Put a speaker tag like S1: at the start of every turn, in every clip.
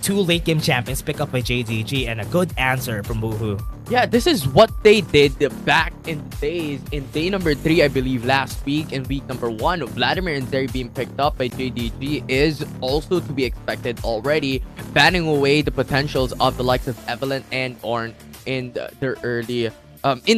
S1: two late game champions pick up by JDG and a good answer from Woohoo.
S2: Yeah, this is what they did back in days. In day number 3, I believe, last week, in week number 1, Vladimir and Zeri being picked up by JDG is also to be expected already, banning away the potentials of the likes of Evelyn and Ornn in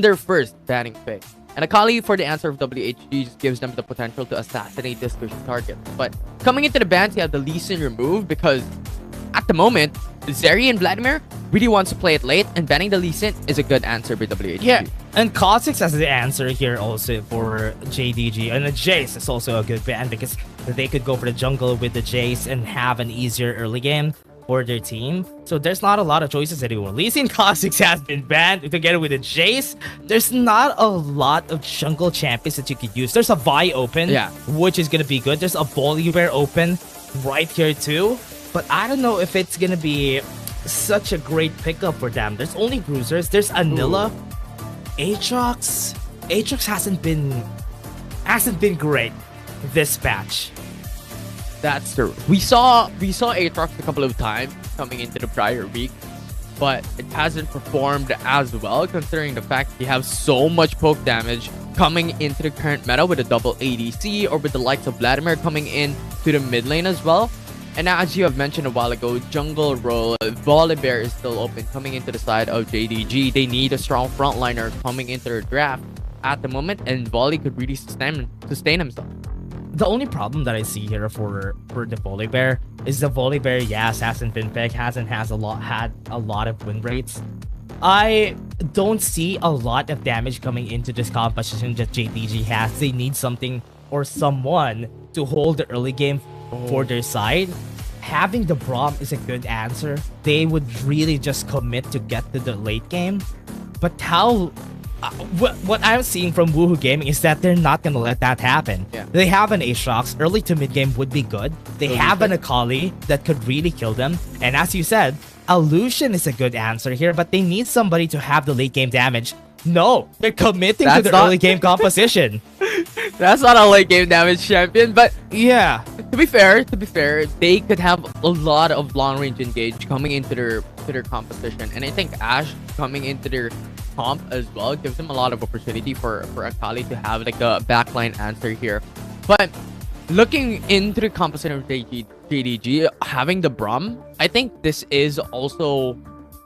S2: their first banning pick. And Akali for the answer of WHG just gives them the potential to assassinate this cushion target. But coming into the bans, you have the Lee Sin removed because at the moment, Zeri and Vladimir really wants to play it late, and banning the Lee Sin is a good answer by WHG.
S1: Yeah, and Kha'Zix has the answer here also for JDG. And the Jace is also a good ban because they could go for the jungle with the Jace and have an easier early game for their team. So there's not a lot of choices anymore. Lee Sin Kha'Zix has been banned together with the Jace. There's not a lot of jungle champions that you could use. There's a Vi open, which is going to be good. There's a Volibear open right here too. But I don't know if it's going to be such a great pickup for them. There's only bruisers. There's Anila. Aatrox. Aatrox hasn't been great this patch.
S2: That's true. We saw Aatrox a couple of times coming into the prior week, but it hasn't performed as well considering the fact you have so much poke damage coming into the current meta with a double ADC or with the likes of Vladimir coming in to the mid lane as well. And as you have mentioned a while ago, jungle role, Volibear is still open coming into the side of JDG. They need a strong frontliner coming into their draft at the moment, and Volley could really sustain himself.
S1: The only problem that I see here for the Volibear is the Volibear, yes, hasn't been picked, had a lot of win rates. I don't see a lot of damage coming into this composition that JDG has. They need something or someone to hold the early game for their side. Having the Braum is a good answer. They would really just commit to get to the late game. But how... what I'm seeing from Woohoo Gaming is that they're not going to let that happen.
S2: Yeah.
S1: They have an Aatrox. Early to mid game would be good. They have an Akali that could really kill them. And as you said, Illusion is a good answer here, but they need somebody to have the late game damage. No, they're committing to the early game composition.
S2: That's not a late game damage champion, but
S1: yeah.
S2: To be fair, they could have a lot of long range engage coming into their composition, and I think Ashe coming into their comp as well gives them a lot of opportunity for Akali to have like a backline answer here. But looking into the composition of JDG, having the Braum, I think this is also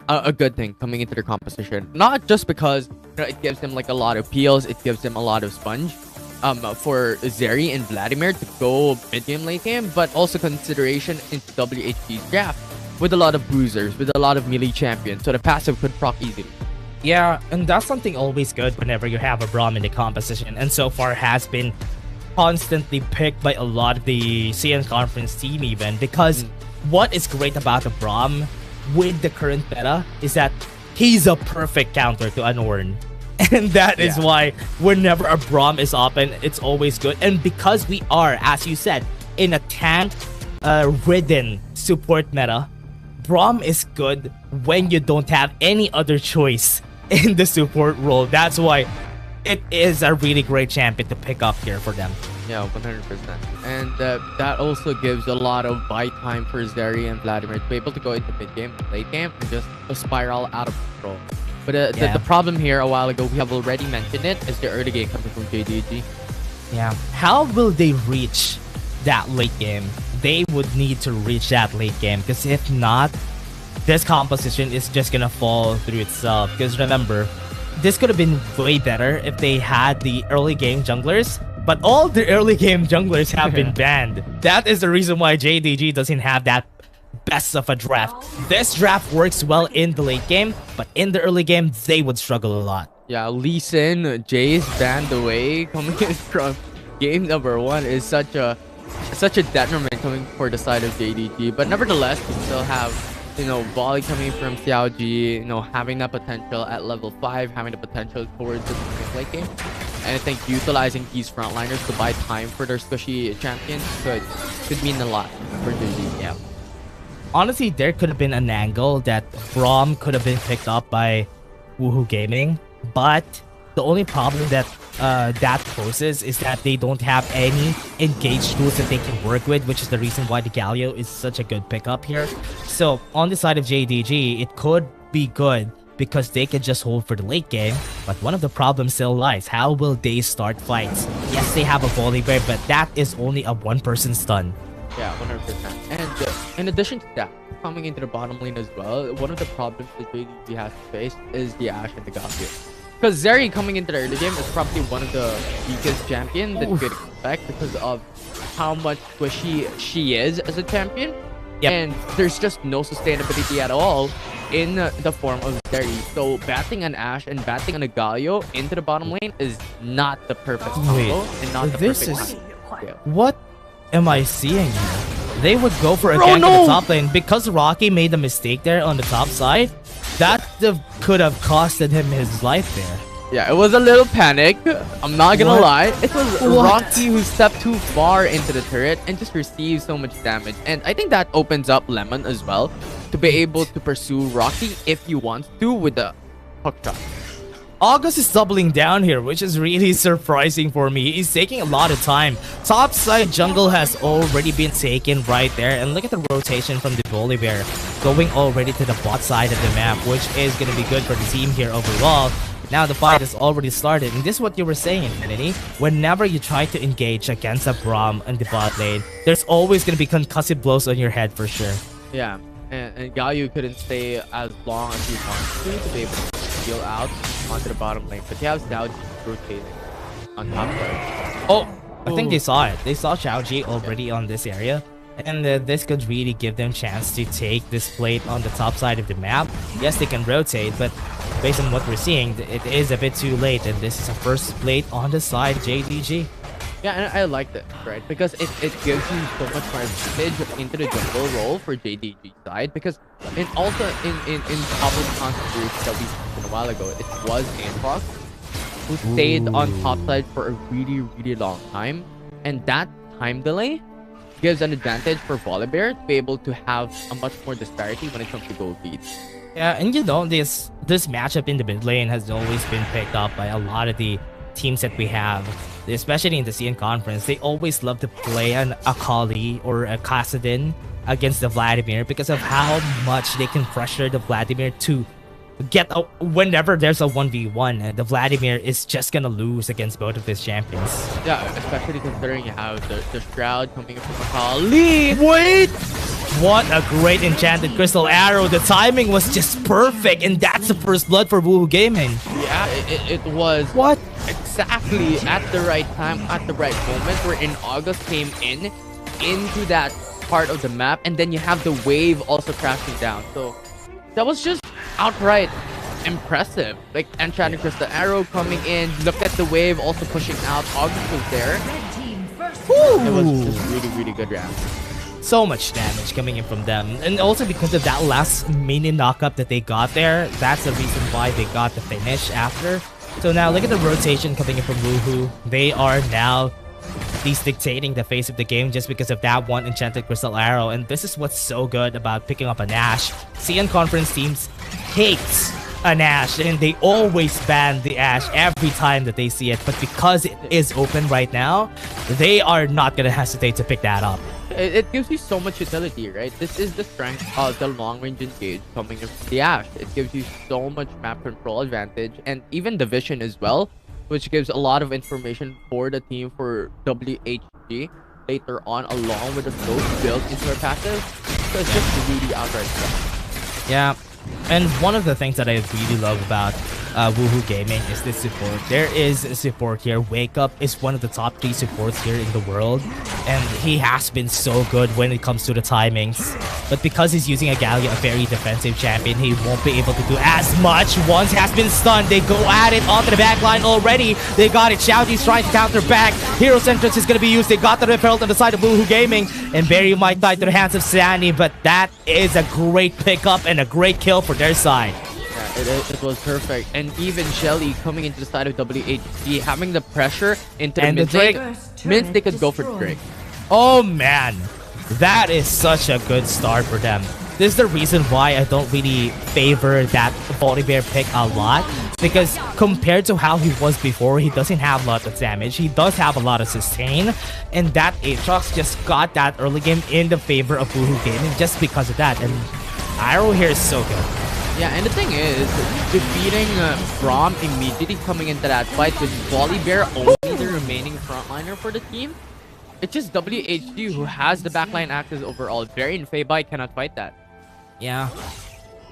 S2: a good thing coming into their composition. Not just because it gives them like a lot of peels, it gives them a lot of sponge for Zeri and Vladimir to go mid game, late game, but also consideration into WHG's draft with a lot of bruisers, with a lot of melee champions, so the passive could proc easily.
S1: Yeah, and that's something always good whenever you have a Braum in the composition, and so far has been constantly picked by a lot of the CN Conference team even, because what is great about the Braum with the current meta is that he's a perfect counter to an Ornn. And that is why whenever a Braum is open, it's always good. And because we are, as you said, in a tank-ridden support meta, Braum is good when you don't have any other choice in the support role. That's why it is a really great champion to pick up here for them.
S2: Yeah, 100%. And that also gives a lot of buy time for Zeri and Vladimir to be able to go into mid game, late game, and just spiral out of control. But the problem here a while ago, we have already mentioned it, is the early game coming from JDG.
S1: Yeah. How will they reach that late game? They would need to reach that late game, because if not, this composition is just gonna fall through itself. Because remember, this could have been way better if they had the early game junglers, but all the early game junglers have been banned. That is the reason why JDG doesn't have that best of a draft. This draft works well in the late game, but in the early game, they would struggle a lot.
S2: Yeah, Lee Sin, Jace banned away coming in from game number 1 is such a detriment coming for the side of JDG. But nevertheless, we still have, you know, Volley coming from Xiaoji, you know, having that potential at level 5, having the potential towards the late game. And I think utilizing these frontliners to buy time for their squishy champions could mean a lot for JDG.
S1: Yeah. Honestly, there could have been an angle that Braum could have been picked up by Woohoo Gaming, but the only problem that that poses is that they don't have any engaged tools that they can work with, which is the reason why the Galio is such a good pickup here. So on the side of JDG, it could be good because they can just hold for the late game, but one of the problems still lies. How will they start fights? Yes, they have a Volibear, but that is only a one-person stun.
S2: Yeah, 100%. And in addition to that, coming into the bottom lane as well, one of the problems that JDG has to face is the Ashe and the Galio. Because Zeri coming into the early game is probably one of the weakest champion that you could expect because of how much squishy she is as a champion. Yep. And there's just no sustainability at all in the form of Zeri. So batting an Ashe and batting on a Galio into the bottom lane is not the perfect combo and not the perfect time.
S1: What am I seeing here? They would go for a gank on the top lane because Rocky made a mistake there on the top side. That could have costed him his life there.
S2: Yeah, it was a little panic. I'm not gonna lie. It was Rocky who stepped too far into the turret and just received so much damage. And I think that opens up Lemon as well to be able to pursue Rocky if he wants to with the hook shot.
S1: August is doubling down here, which is really surprising for me. He's taking a lot of time. Top side jungle has already been taken right there. And look at the rotation from the Volibear going already to the bot side of the map, which is going to be good for the team here overall. Now the fight has already started. And this is what you were saying, Infinity. Whenever you try to engage against a Braum in the bot lane, there's always going to be concussive blows on your head for sure.
S2: Yeah, and Galio couldn't stay as long as he wanted to be able to heal out onto the bottom lane, but he has Xiao rotating on top side.
S1: Oh, I think they saw it. They saw Xiao already on this area, and this could really give them chance to take this plate on the top side of the map. Yes, they can rotate, but based on what we're seeing, it is a bit too late, and this is a first plate on the side JDG.
S2: Yeah, and I like that, right? Because it gives you so much more advantage into the jungle role for JDG side. Because also in top of controversy that we saw a while ago, it was APAC who stayed on top side for a really long time, and that time delay gives an advantage for Volibear to be able to have a much more disparity when it comes to gold leads.
S1: Yeah, and you know, this matchup in the mid lane has always been picked up by a lot of the teams that we have, especially in the CN conference. They always love to play an Akali or a Kassadin against the Vladimir because of how much they can pressure the Vladimir to get a, whenever there's a 1v1, the Vladimir is just gonna lose against both of these champions.
S2: Yeah, especially considering you have the Shroud coming from Akali.
S1: Wait! What a great enchanted crystal arrow. The timing was just perfect, and that's the first blood for Woohoo Gaming.
S2: Yeah, it was.
S1: What?
S2: Exactly at the right time, at the right moment, where in August came into that part of the map, and then you have the wave also crashing down. So that was just outright impressive. Like enchanted crystal arrow coming in, look at the wave also pushing out. August was there. It was just really good round.
S1: So much damage coming in from them, and also because of that last mini knockup that they got there, that's the reason why they got the finish after. So now look at the rotation coming in from Woohoo. They are now at least dictating the face of the game just because of that one enchanted crystal arrow, and this is what's so good about picking up an Ashe. CN conference teams hate an Ashe, and they always ban the Ashe every time that they see it, but because it is open right now, they are not gonna hesitate to pick that up.
S2: It gives you so much utility, right? This is the strength of the long-range engage coming in from the Ashe. It gives you so much map control advantage, and even the vision as well, which gives a lot of information for the team for WHG later on, along with the slope built into our passive. So it's just really outright stuff.
S1: Yeah, and one of the things that I really love about Woohoo Gaming is this support. There is a support here. Wake Up is one of the top 3 supports here in the world, and he has been so good when it comes to the timings. But because he's using a Galio, a very defensive champion, he won't be able to do as much. Once he has been stunned, they go at it onto the back line already. They got it. Xiaoji's trying to counter back. Hero's entrance is going to be used. They got the repelled on the side of Woohoo Gaming, and Barry might die to the hands of Sandy, but that is a great pickup and a great kill for their side.
S2: Yeah, it was perfect. And even Shelly coming into the side of WHG, having the pressure into the mid lane, means they could go for Drake.
S1: Oh man, that is such a good start for them. This is the reason why I don't really favor that Volibear pick a lot. Because compared to how he was before, he doesn't have a lot of damage. He does have a lot of sustain. And that Aatrox just got that early game in the favor of Woohoo Gaming just because of that. And Arrow here is so good.
S2: Yeah, and the thing is, defeating Braum immediately coming into that fight with Volibear only the remaining frontliner for the team. It's just WHG who has the backline access overall. Barry and Feibai cannot fight that.
S1: Yeah.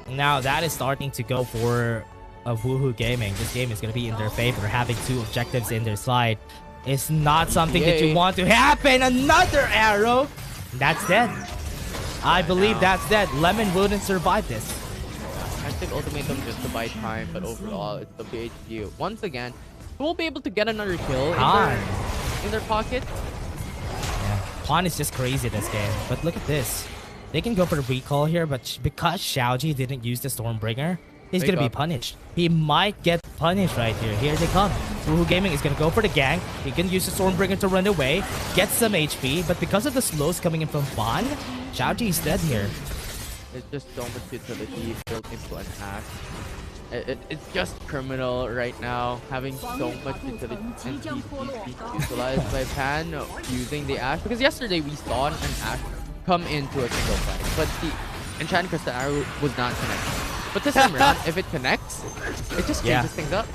S1: Now that is starting to go for Woohoo Gaming. This game is going to be in their favor. Having 2 objectives in their side is not something that you want to happen. Another arrow. That's dead. I believe that's dead. Lemon wouldn't survive this.
S2: I think ultimatum just to buy time, but overall it's WHG. Once again, who will be able to get another kill in their pocket?
S1: Yeah, Quan is just crazy this game. But look at this. They can go for the recall here, but because Xiaoji didn't use the Stormbringer, he's going to be punished. He might get punished right here. Here they come. Woohoo Gaming is going to go for the gank. He can use the Stormbringer to run away, get some HP, but because of the slows coming in from Quan, Xiaoji is dead here.
S2: It's just so much utility built into an Ash. It's just criminal right now, having so much utility and TP being utilized by Pan using the Ash. Because yesterday we saw an Ash come into a single fight, but the Enchanted Crystal Arrow was not connected. But this time around, if it connects, it just changes things up.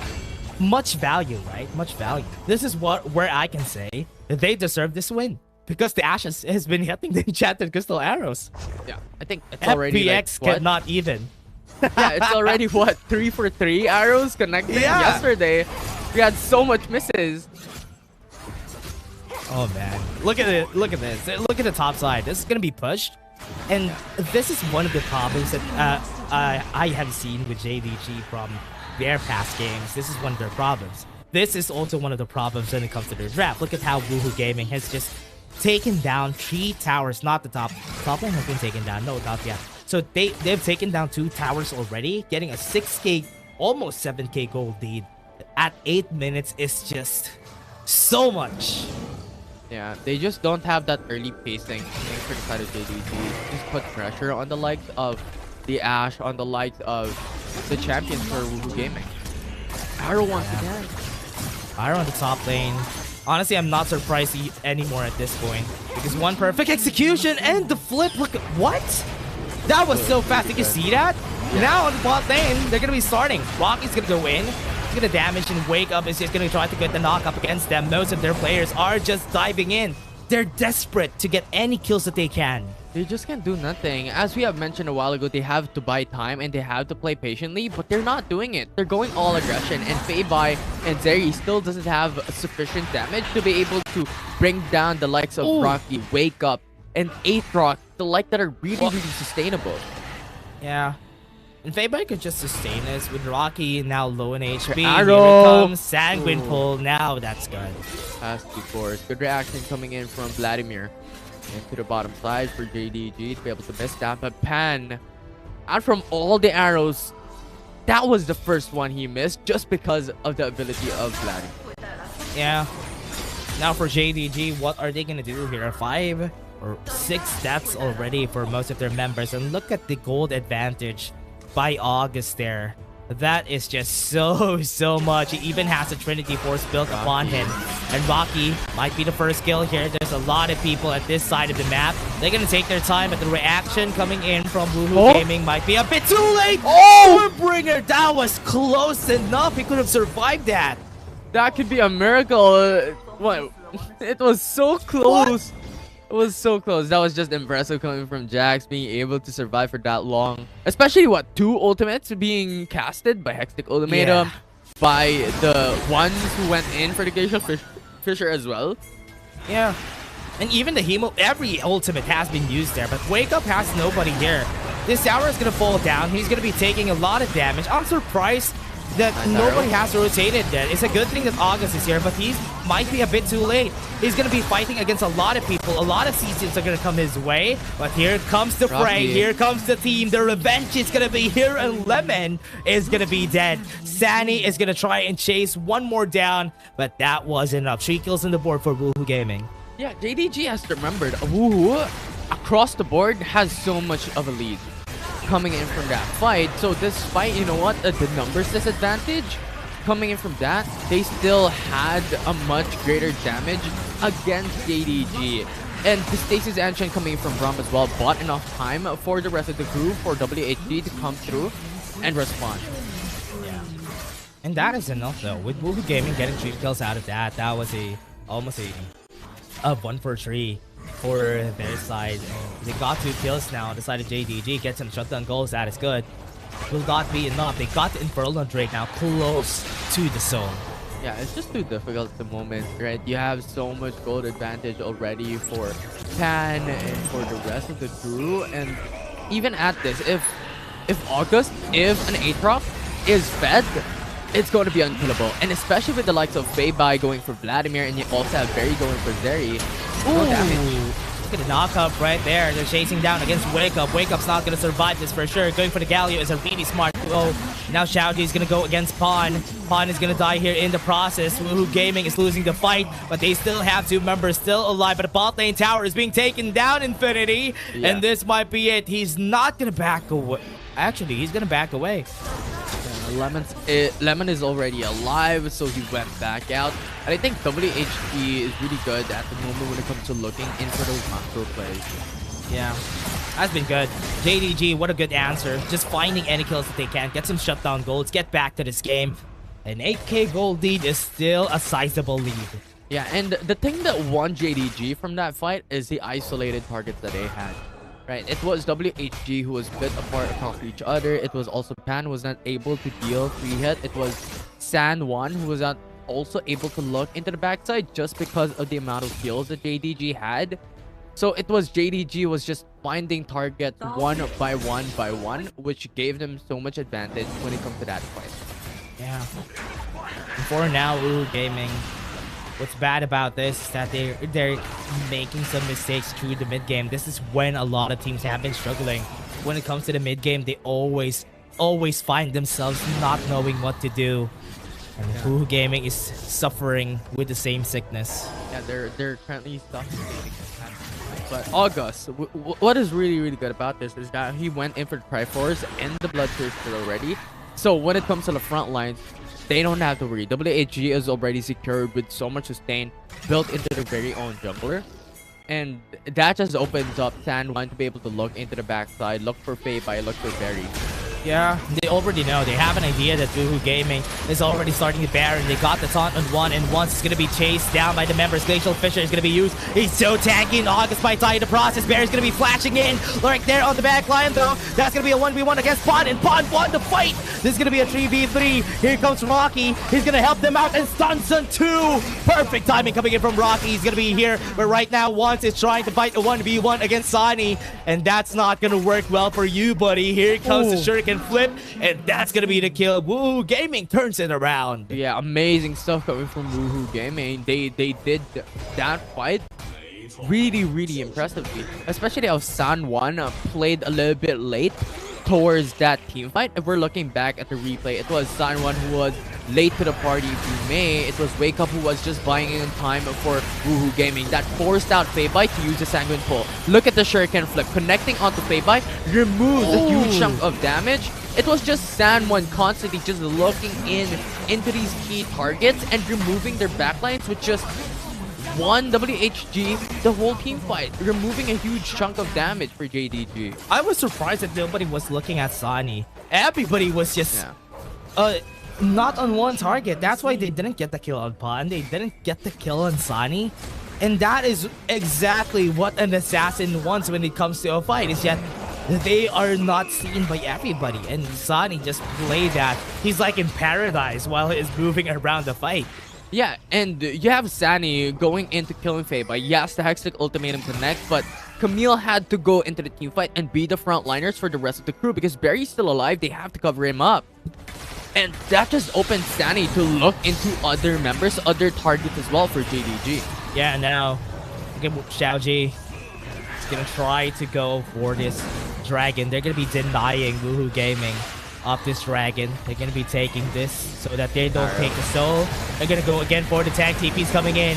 S1: Much value, right? Much value. This is where I can say that they deserve this win. Because the Ash has been hitting the Enchanted Crystal Arrows.
S2: Yeah, I think it's already
S1: FPX
S2: like,
S1: cannot even.
S2: Yeah, it's already what, 3 for 3 arrows connecting?
S1: Yeah.
S2: Yesterday, we had so much misses.
S1: Oh man, look at it! Look at this! Look at the top side. This is gonna be pushed, and this is one of the problems that I have seen with JDG from their past games. This is one of their problems. This is also one of the problems when it comes to their draft. Look at how Woohoo Gaming has just taken down 3 towers, not the top. Top lane has been taken down, no top yet. So they've taken down 2 towers already, getting a 6k, almost 7k gold lead at 8 minutes is just so much.
S2: Yeah, they just don't have that early pacing for the side of JDG. Just put pressure on the likes of the Ash, on the likes of the champions for Woohoo Gaming. Arrow once again.
S1: Arrow on the top lane. Honestly, I'm not surprised anymore at this point. Because one perfect execution and the flip. Look at what? That was so fast. Did you see that? Yeah. Now on the bot lane, they're going to be starting. Rocky's going to go in. He's going to damage, and Wake Up is just going to try to get the knock up against them. Most of their players are just diving in. They're desperate to get any kills that they can.
S2: They just can't do nothing. As we have mentioned a while ago, they have to buy time and they have to play patiently, but they're not doing it. They're going all aggression, and Feibai and Zeri still doesn't have sufficient damage to be able to bring down the likes of Rocky, Wake Up, and Aatrox, the like that are really sustainable.
S1: Yeah. And Feibai could just sustain this with Rocky now low in HP.
S2: Arrow.
S1: Here it comes. Sanguine pull. Now that's good.
S2: As before, good reaction coming in from Vladimir. Into the bottom side for JDG to be able to miss that. But Pan, out from all the arrows, that was the first one he missed just because of the ability of Vladimir.
S1: Yeah. Now for JDG, what are they going to do here? 5 or 6 deaths already for most of their members. And look at the gold advantage by August there. That is just so much. He even has a Trinity Force built upon him. And Rocky might be the first kill here. There's a lot of people at this side of the map. They're going to take their time, but the reaction coming in from Woohoo Gaming might be a bit too late. Stormbringer, that was close enough. He could have survived that.
S2: That could be a miracle. What? It was so close. What? It was so close. That was just impressive coming from Jax, being able to survive for that long. Especially, what, 2 ultimates being casted by Hextech Ultimatum, by the ones who went in for the Glacial Fisher as well.
S1: Yeah. And even the Hemo, every ultimate has been used there, but Wake Up has nobody here. This tower is going to fall down. He's going to be taking a lot of damage. I'm surprised that nobody has rotated there. It's a good thing that August is here, but he might be a bit too late. He's going to be fighting against a lot of people. A lot of seasons are going to come his way. But here comes the fray. Here comes the team. The revenge is going to be here, and Lemon is going to be dead. Sani is going to try and chase one more down, but that wasn't enough. 3 kills on the board for Woohoo Gaming.
S2: Yeah, JDG has remembered. Woohoo, across the board, has so much of a lead. coming in from that fight. So despite, you know what, the numbers disadvantage coming in from that, they still had a much greater damage against JDG. And the Stasis Ancient coming in from Rum as well bought enough time for the rest of the crew, for WHG to come through and respond.
S1: Yeah. And that is enough though. With Woohoo Gaming getting 3 kills out of that, that was almost a 1 for 3 for their side. And they got 2 kills now on the side of JDG. Get some shutdown goals, that is good. Will not be enough. They got the Infernal Drake now close to the zone.
S2: Yeah, it's just too difficult at the moment, right? You have so much gold advantage already for Tan and for the rest of the crew. And even at this, if August, if an Aatrox is fed, it's going to be unkillable. And especially with the likes of Feibai going for Vladimir, and you also have Berry going for Zeri. No damage.
S1: Look at the knockup right there. They're chasing down against Wake Up. Wake Up's not going to survive this for sure. Going for the Galio is a really smart throw. Now Xiaoji is going to go against Pawn. Pawn is going to die here in the process. Woohoo Gaming is losing the fight, but they still have 2 members still alive. But the bot lane tower is being taken down, Infinity. Yeah. And this might be it. He's not going to back away. Actually, he's going to back away.
S2: Lemon is already alive, so he went back out. And I think WHG is really good at the moment when it comes to looking in for those macro plays.
S1: Yeah, that's been good. JDG, what a good answer. Just finding any kills that they can. Get some shutdown golds. Get back to this game. An 8k gold lead is still a sizable lead.
S2: Yeah, and the thing that won JDG from that fight is the isolated targets that they had. Right, it was WHG who was bit apart across each other. It was also Pan who was not able to deal 3 hit. It was San1 who was not also able to look into the backside just because of the amount of kills that JDG had. So it was JDG was just finding targets one by one, which gave them so much advantage when it comes to that fight.
S1: Yeah. For now, Woohoo Gaming, what's bad about this is that they're making some mistakes through the mid game. This is when a lot of teams have been struggling. When it comes to the mid game, they always find themselves not knowing what to do. And Woohoo Gaming is suffering with the same sickness.
S2: Yeah, they're currently suffocating. But August, what is really good about this is that he went in for the Triforce and the Bloodthirster already. So when it comes to the front lines, they don't have to worry. WHG is already secured with so much sustain built into their very own jungler. And that just opens up San1 to be able to look into the backside, look for Feibai, look for Berry.
S1: Yeah, they already know. They have an idea that Woohoo Gaming is already starting to bear, and they got the taunt on 1, and once it's going to be chased down by the members. Glacial Fissure is going to be used. He's so tanky, and August might die in the process. Barry's going to be flashing in right there on the back line, though. That's going to be a 1v1 against Pon, and Pon won the fight. This is going to be a 3v3. Here comes Rocky. He's going to help them out, and stuns on 2. Perfect timing coming in from Rocky. He's going to be here, but right now, once is trying to fight a 1v1 against Sani, and that's not going to work well for you, buddy. Here comes the Shuriken flip, and that's gonna be the kill. Woohoo Gaming turns it around.
S2: Yeah, amazing stuff coming from Woohoo Gaming. They did that fight really impressively, especially how San1 played a little bit late towards that team fight. If we're looking back at the replay, it was San1 who was late to the party, if you may. It was Wake Up who was just buying in time for Woohoo Gaming that forced out Feibai to use the Sanguine Pull. Look at the Shuriken flip, connecting onto Feibai, removes a huge chunk of damage. It was just San1 constantly just looking into these key targets and removing their backlines with just one WHG the whole team fight, removing a huge chunk of damage for JDG.
S1: I was surprised that nobody was looking at Sani. Everybody was just not on one target. That's why they didn't get the kill on Pon. They didn't get the kill on Sani. And that is exactly what an assassin wants when it comes to a fight. Is that they are not seen by everybody. And Sani just played that. He's like in paradise while he's moving around the fight.
S2: Yeah, and you have Sani going into killing Feibai. Yes, the Hextech Ultimatum connect, but Camille had to go into the team fight and be the frontliners for the rest of the crew because Barry's still alive. They have to cover him up. And that just opened Sani to look into other members, other targets as well for JDG.
S1: Yeah, now Xiaoji is going to try to go for this dragon. They're going to be denying Woohoo Gaming of this dragon. They're going to be taking this so that they don't take the soul. They're going to go again for the tank. TP's coming in.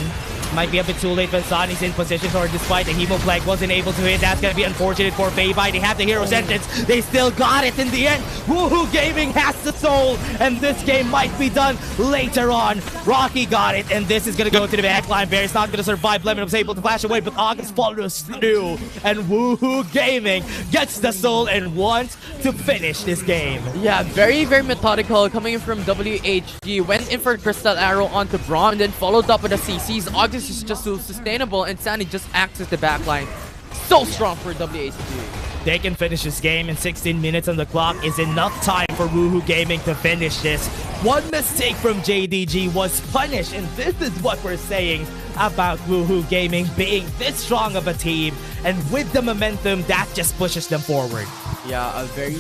S1: Might be a bit too late, but Sonny's in position, or despite the Hemoplague wasn't able to hit. That's gonna be unfortunate for Bayby. They have the hero sentence. They still got it in the end. Woohoo Gaming has the soul, and this game might be done later on. Rocky got it, and this is gonna go to the backline. Bear's not gonna survive. Lemon was able to flash away, but August follows through, and Woohoo Gaming gets the soul and wants to finish this game.
S2: Yeah, very, very methodical coming in from WHG. Went in for Crystal Arrow onto Braum, and then followed up with the CCs. August is just so sustainable, and Sandy just acts as the backline. So strong for WHG.
S1: They can finish this game in 16 minutes on the clock is enough time for Woohoo Gaming to finish this. One mistake from JDG was punished, and this is what we're saying about Woohoo Gaming being this strong of a team, and with the momentum, that just pushes them forward.
S2: Yeah, a very